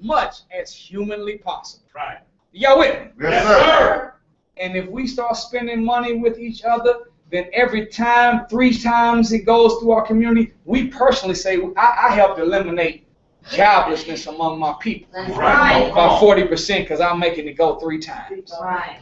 much as humanly possible. Right. Y'all with me? Yes, sir. And if we start spending money with each other, then every time, 3 times it goes through our community, we personally say, I helped eliminate joblessness among my people. That's right. About 40% because I'm making it go 3 times. Right.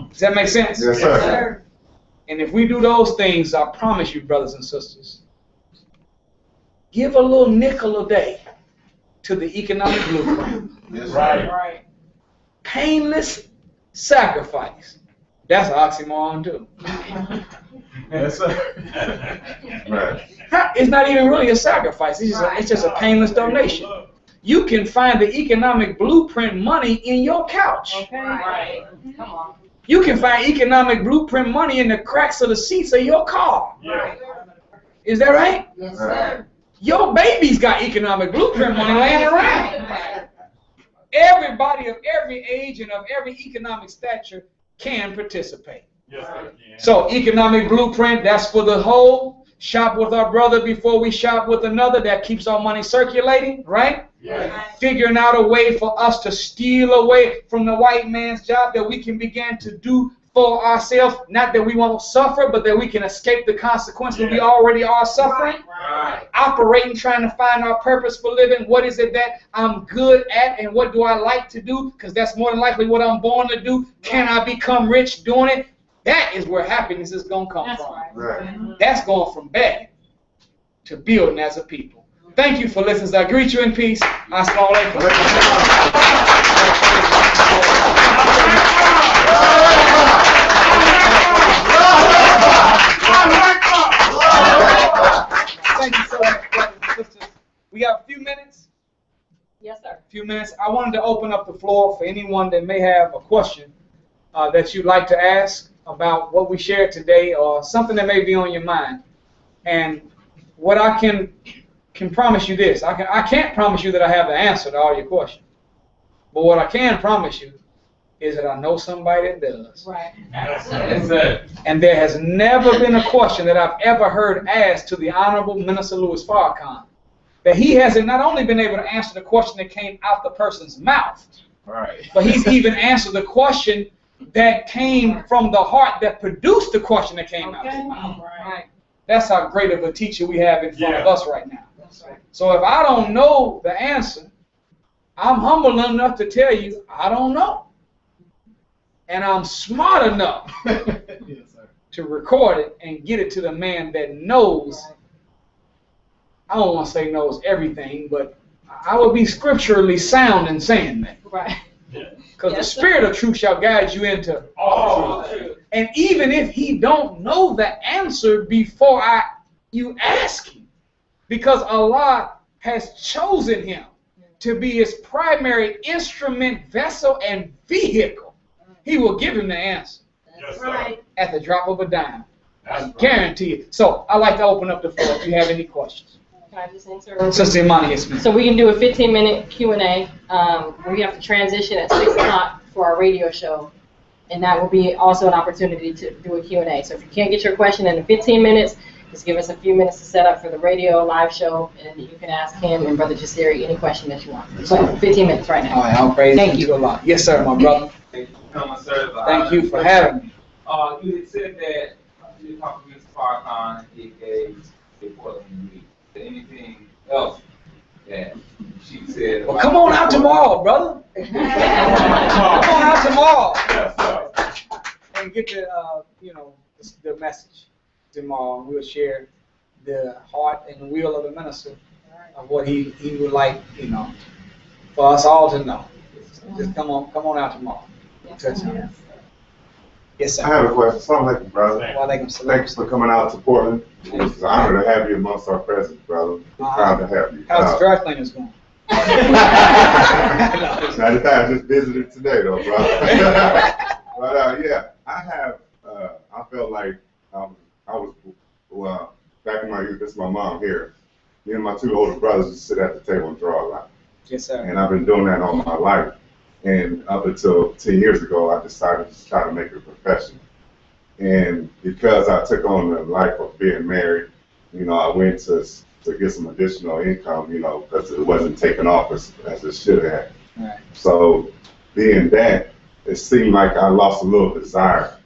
Does that make sense? Yes, sir. And if we do those things, I promise you, brothers and sisters, give a little nickel a day to the economic blueprint. Yes, sir. Right. Painless sacrifice. That's an oxymoron too. Yes, sir. Right. It's not even really a sacrifice. It's just a painless donation. You can find the economic blueprint money in your couch. Okay. Right. Come on. You can find economic blueprint money in the cracks of the seats of your car. Yeah. Is that right? Yes, sir. Your baby's got economic blueprint money laying around. Everybody of every age and of every economic stature can participate. Yes, sir. So economic blueprint, that's for the whole. Shop with our brother before we shop with another. That keeps our money circulating, right? Yeah. Figuring out a way for us to steal away from the white man's job that we can begin to do for ourselves. Not that we won't suffer, but that we can escape the consequences we already are suffering. Right. Operating, trying to find our purpose for living. What is it that I'm good at and what do I like to do? Because that's more than likely what I'm born to do. Can I become rich doing it? That is where happiness is going to come from. Right. That's going from begging to building as a people. Thank you for listening. I greet you in peace. Assalamu alaikum. Thank you so much, brothers and sisters. We got a few minutes. Yes, sir. I wanted to open up the floor for anyone that may have a question that you'd like to ask about what we shared today or something that may be on your mind. And what I can promise you this. I can't promise you that I have the answer to all your questions. But what I can promise you is that I know somebody that does. Right. That's it. And there has never been a question that I've ever heard asked to the Honorable Minister Louis Farrakhan that he hasn't not only been able to answer the question that came out the person's mouth, Right. but he's even answered the question that came from the heart that produced the question that came out his mouth. Right. That's how great of a teacher we have in front of Yeah. us right now. That's right. So if I don't know the answer, I'm humble enough to tell you I don't know. And I'm smart enough Yes, sir. to record it and get it to the man that knows. I don't want to say knows everything, but I would be scripturally sound in saying that. Right. Because the Yes, sir. Spirit of truth shall guide you into Oh, true. And even if he don't know the answer before you ask him, because Allah has chosen him to be his primary instrument, vessel, and vehicle, he will give him the answer Yes, sir. Right. at the drop of a dime. That's I right. guarantee it. So I'd like to open up the floor if you have any questions. Can I just answer? Sister Imani, yes, ma'am. So we can do a 15-minute Q&A. We have to transition at 6 o'clock for our radio show. And that will be also an opportunity to do a Q&A. So if you can't get your question in the 15 minutes, just give us a few minutes to set up for the radio live show, and you can ask him and Brother Jasiri any question that you want. So 15 minutes right now. All right, I'll praise Thank you you. a lot. Yes, sir, my brother. Thank you for coming, sir. Thank you for having me. You had said that you talked to Mr. Farrakhan, he gave report on you. Is there anything else that she said? Well, come on out tomorrow, brother. Come on out tomorrow Yes, sir. and get the message tomorrow. And we'll share the heart and will of the minister of what he would like, for us all to know. Just come on out tomorrow. Yes, I sir. have a question. Assalamu alaikum, brother. Walaikum salam. Thanks for coming out to Portland. It's an honor to have you amongst our presence, brother. Proud to have you. How's the dry cleaners going? 95 just visited today, though, brother. But yeah, I felt like I was back in my youth. This is my mom here. Me and my 2 older brothers just sit at the table and draw a lot. Yes, sir. And I've been doing that all my life. And up until 10 years ago, I decided to try to make it a profession. And because I took on the life of being married, I went to get some additional income, because it wasn't taken off as it should have. Right. So being that, it seemed like I lost a little desire,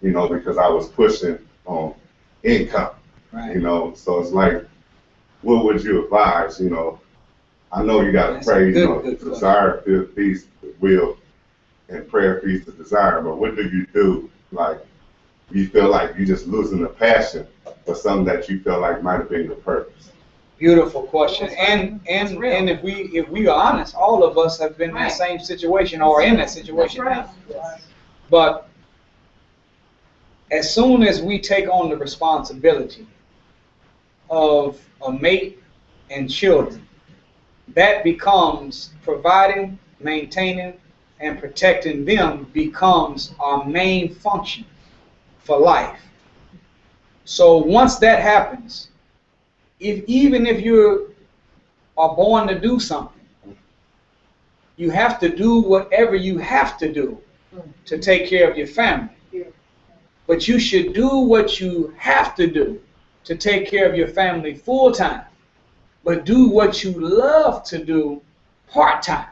you know, because I was pushing on income, Right. you know. So it's like, what would you advise, you know? I know you got to That's a pray, you good know, question. desire, feeds the will, and prayer feeds the desire. But what do you do? Like, you feel like you're just losing the passion for something that you feel like might have been your purpose. Beautiful question. And if we are honest, all of us have been in that same situation or in that situation now. But as soon as we take on the responsibility of a mate and children, that becomes providing, maintaining, and protecting them becomes our main function for life. So once that happens, even if you are born to do something, you have to do whatever you have to do to take care of your family. But you should do what you have to do to take care of your family full time. But do what you love to do part time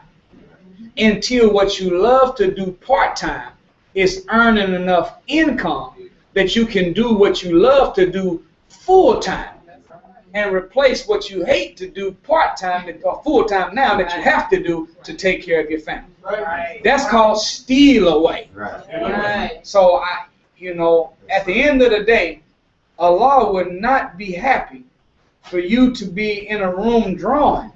until what you love to do part time is earning enough income that you can do what you love to do full time and replace what you hate to do part time or full time now that you have to do to take care of your family. Right. That's called steal away. Right. So at the end of the day, Allah would not be happy for you to be in a room drawing,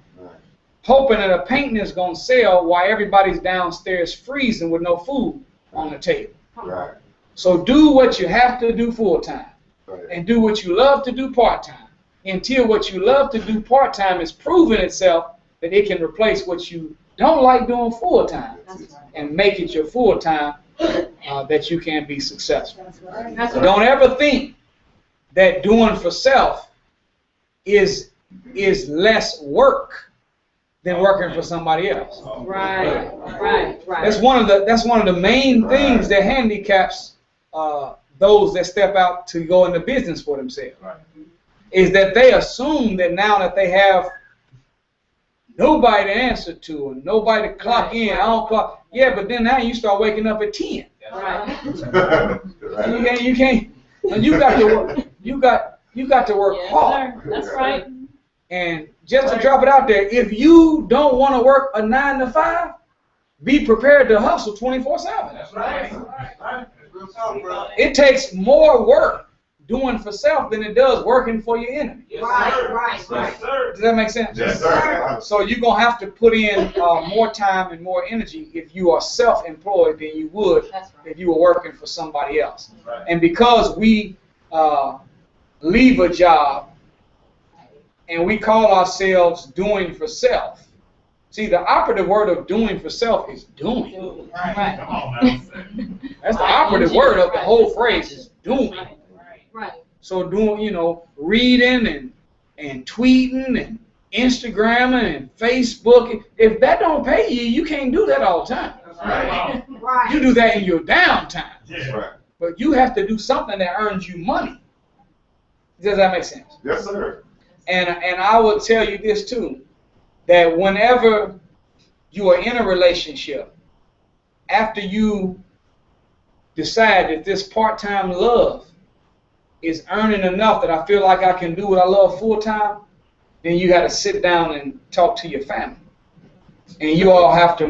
hoping that a painting is going to sell while everybody's downstairs freezing with no food on the table. Right. So do what you have to do full time Right. and do what you love to do part time until what you love to do part time is proven itself that it can replace what you don't like doing full time and make it your full time that you can be successful. So don't ever think that doing for self is less work than working for somebody else. Right. That's one of the main things that handicaps those that step out to go into business for themselves. Is that they assume that now that they have nobody to answer to and nobody to clock in, I don't clock. Yeah, but then now you start waking up at 10. Right. You can't. You got to work. You got to work hard. Sir. That's right. And just to drop it out there, if you don't want to work a 9 to 5, be prepared to hustle 24/7. That's right. It takes more work doing for self than it does working for your enemy. Yes, Right. sir. Does that make sense? Yes, sir. So you're going to have to put in more time and more energy if you are self-employed than you would That's right. if you were working for somebody else. Right. And because we leave a job and we call ourselves doing for self, see, the operative word of doing for self is doing. Right. Come on now. That's the operative word of the whole phrase is doing. Right. So doing, reading and tweeting and Instagramming and Facebook. If that don't pay you, you can't do that all the time. Right. You do that in your downtime. That's right. But you have to do something that earns you money. Does that make sense? Yes, sir. And I will tell you this too, that whenever you are in a relationship, after you decide that this part-time love is earning enough that I feel like I can do what I love full-time, then you got to sit down and talk to your family. And you all have to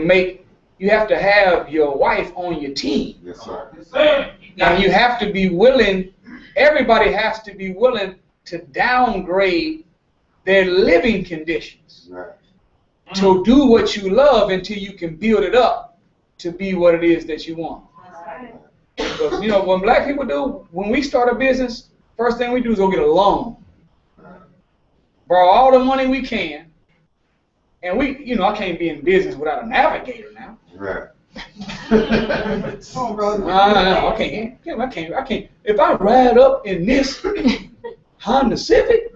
have your wife on your team. Yes, sir. Yes, sir. Now you have to be willing, everybody has to be willing to downgrade their living conditions Right. to do what you love until you can build it up to be what it is that you want. But when black people do, when we start a business, first thing we do is go get a loan. Borrow all the money we can. And I can't be in business without a navigator now. Right. I can't. If I ride up in this Honda Civic,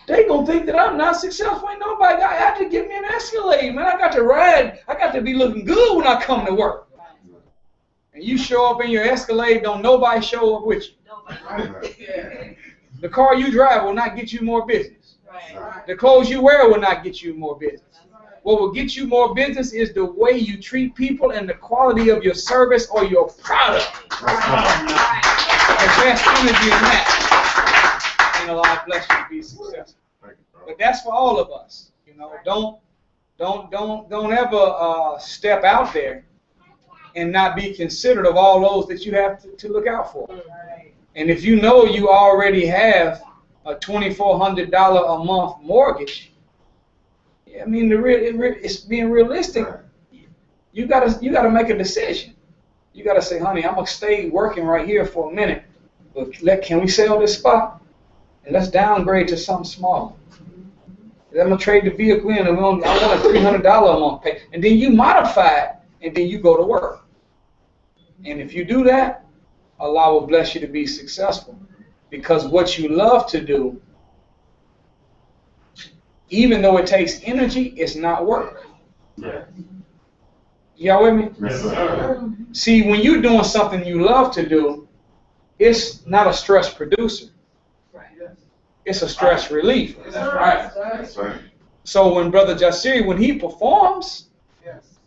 they gonna think that I'm not successful. Ain't nobody got have to give me an Escalade, man. I got to ride. I got to be looking good when I come to work. And you show up in your Escalade, don't nobody show up with you. Right. The car you drive will not get you more business. The clothes you wear will not get you more business. What will get you more business is the way you treat people and the quality of your service or your product. Invest energy in that. And Allah bless you to be successful. But that's for all of us. You know, don't ever step out there and not be considerate of all those that you have to look out for. And if you know you already have a $2,400 a month mortgage, I mean, it's being realistic. You gotta make a decision. You gotta say, honey, I'm gonna stay working right here for a minute, but can we sell this spot and let's downgrade to something small? I'm gonna trade the vehicle in, and I want a $300 a month pay, and then you modify it, and then you go to work. And if you do that, Allah will bless you to be successful, because what you love to do, even though it takes energy, it's not work. Yeah. Y'all with me? Yes, sir. See, when you're doing something you love to do, it's not a stress producer. It's a stress relief. That's right. So when Brother Jasiri, when he performs,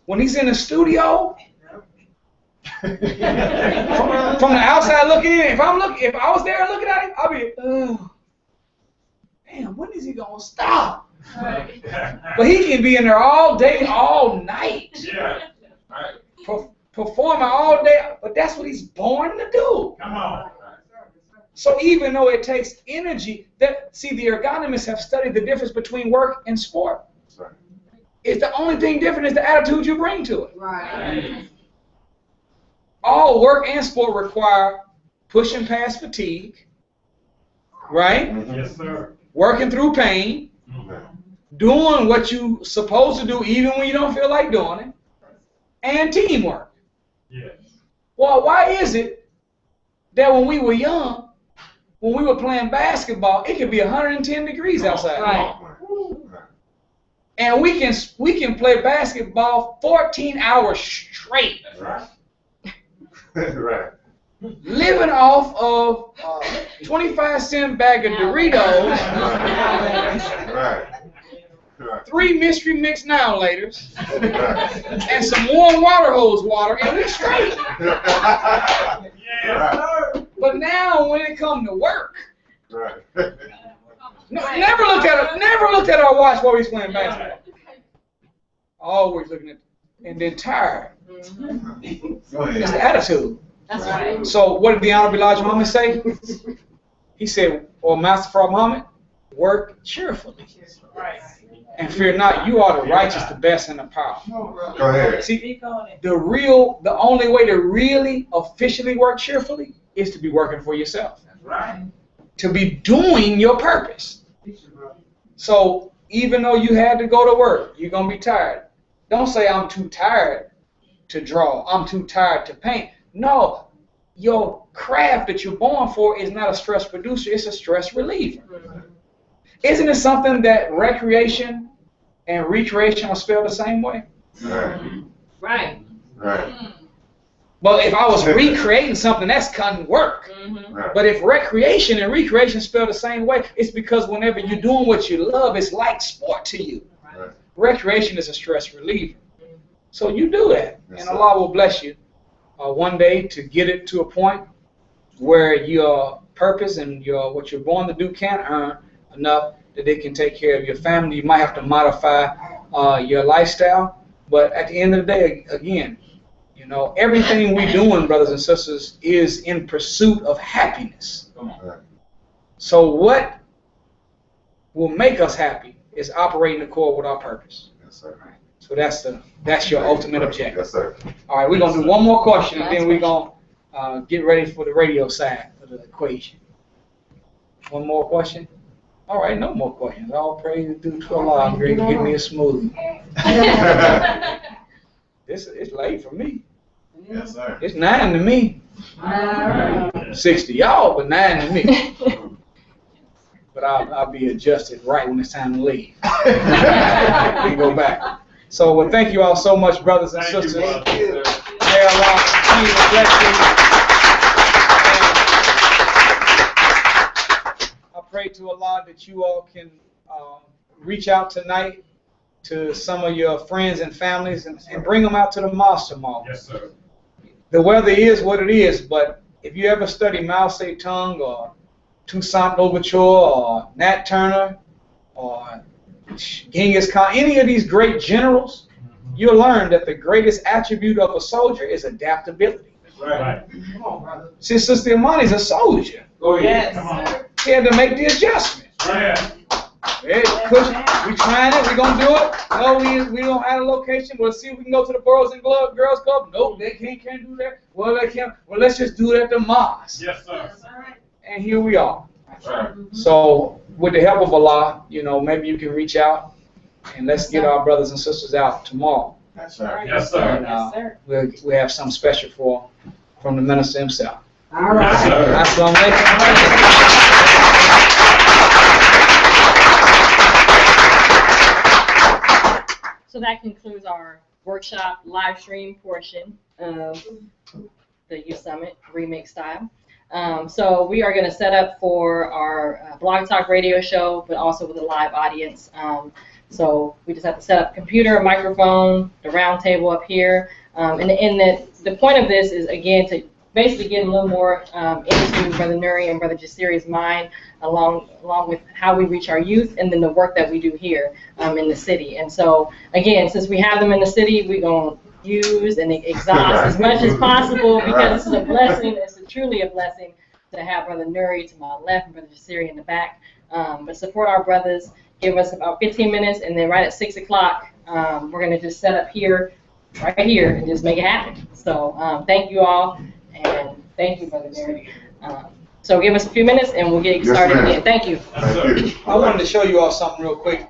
when he's in the studio, from the outside looking in, if I was there looking at him, I'll be, oh, damn, when is he gonna stop? But he can be in there all day, all night, performing all day. But that's what he's born to do. Come on. So even though it takes energy, the ergonomists have studied the difference between work and sport. Right. It's the only thing different is the attitude you bring to it. Right. All work and sport require pushing past fatigue, right? Yes, sir. Working through pain, doing what you're supposed to do even when you don't feel like doing it, and teamwork. Yes. Well, why is it that when we were young, when we were playing basketball, it could be 110 degrees outside. Right. And we can play basketball 14 hours straight. Right. Right. Living off of 25-cent bag of Doritos, Right. 3 mystery mix now laters, Right. and some warm water hose water, and we're straight. Right. But now when it comes to work, Right. never looked at our watch while we was playing basketball. Always looking at, and then tired. Go It's ahead. the attitude. That's right. So what did the Honorable Elijah Muhammad say? He said, or Master Farah Muhammad, work cheerfully. And fear not, you are the righteous, the best, and the powerful. Go ahead. See, the only way to really officially work cheerfully is to be working for yourself. Right. To be doing your purpose. So even though you had to go to work, you're going to be tired. Don't say, I'm too tired to draw. I'm too tired to paint. No, your craft that you're born for is not a stress producer. It's a stress reliever. Isn't it something that recreation and recreation are spelled the same way? Right. Right. Right. But if I was recreating something, that's kind of work. Right. But if recreation and recreation spell the same way, it's because whenever you're doing what you love, it's like sport to you. Right. Recreation is a stress reliever. So you do that, Yes, and sir. Allah will bless you one day to get it to a point where your purpose and what you're born to do can earn enough that they can take care of your family. You might have to modify your lifestyle, but at the end of the day, again, you know, everything we're doing, brothers and sisters, is in pursuit of happiness. Right. So what will make us happy is operating in accord with our purpose. Yes, sir. So that's your ultimate objective. Yes, sir. All right, we're going to do one more question, and then we're going to get ready for the radio side of the equation. One more question? All right, no more questions. All praise due to Allah. I'm ready to get me a smoothie. It's late for me. Yes, sir. It's 9 to me. 6 to y'all, but 9 to me. But I'll be adjusted right when it's time to leave. We can go back. So, well, thank you all so much, brothers and Thank you, sisters. brother. May Allah continue to bless you. And I pray to Allah that you all can reach out tonight to some of your friends and families and bring them out to the mosque tomorrow. Yes, sir. The weather is what it is, but if you ever study Mao Zedong or Toussaint Louverture or Nat Turner or Genghis Khan, any of these great generals, you'll learn that the greatest attribute of a soldier is adaptability. Right. Come on, brother. See, Sister Imani's a soldier. Go ahead. Come on. He had to make the adjustment. Right. Hey, we trying it. We gonna do it. No, we don't have a location. We'll see if we can go to the Boys and Girls Club. Nope, they can't do that. Well, they can't. Well, let's just do it at the mosque. Yes, sir. And here we are. Right. So, with the help of Allah, maybe you can reach out and let's get our brothers and sisters out tomorrow. That's right. Yes, sir. And we'll have something special from the minister himself. All Yes, right. sir. Assalamu alaikum. So that concludes our workshop live stream portion of the Youth Summit remix style. So we are going to set up for our Blog Talk radio show, but also with a live audience. So we just have to set up computer, microphone, the round table up here. And the point of this is, again, to basically get a little more into Brother Nuri and Brother Jasiri's mind, along with how we reach our youth and then the work that we do here in the city. And so, again, since we have them in the city, we're going to use and exhaust as much as possible, because this is a blessing. It's truly a blessing to have Brother Nuri to my left and Brother Jasiri in the back. But support our brothers. Give us about 15 minutes, and then right at 6 o'clock, we're going to just set up here, right here, and just make it happen. So thank you all, and thank you, Brother Nuri. So give us a few minutes, and we'll get started again. Thank you. Thank you. I wanted to show you all something real quick.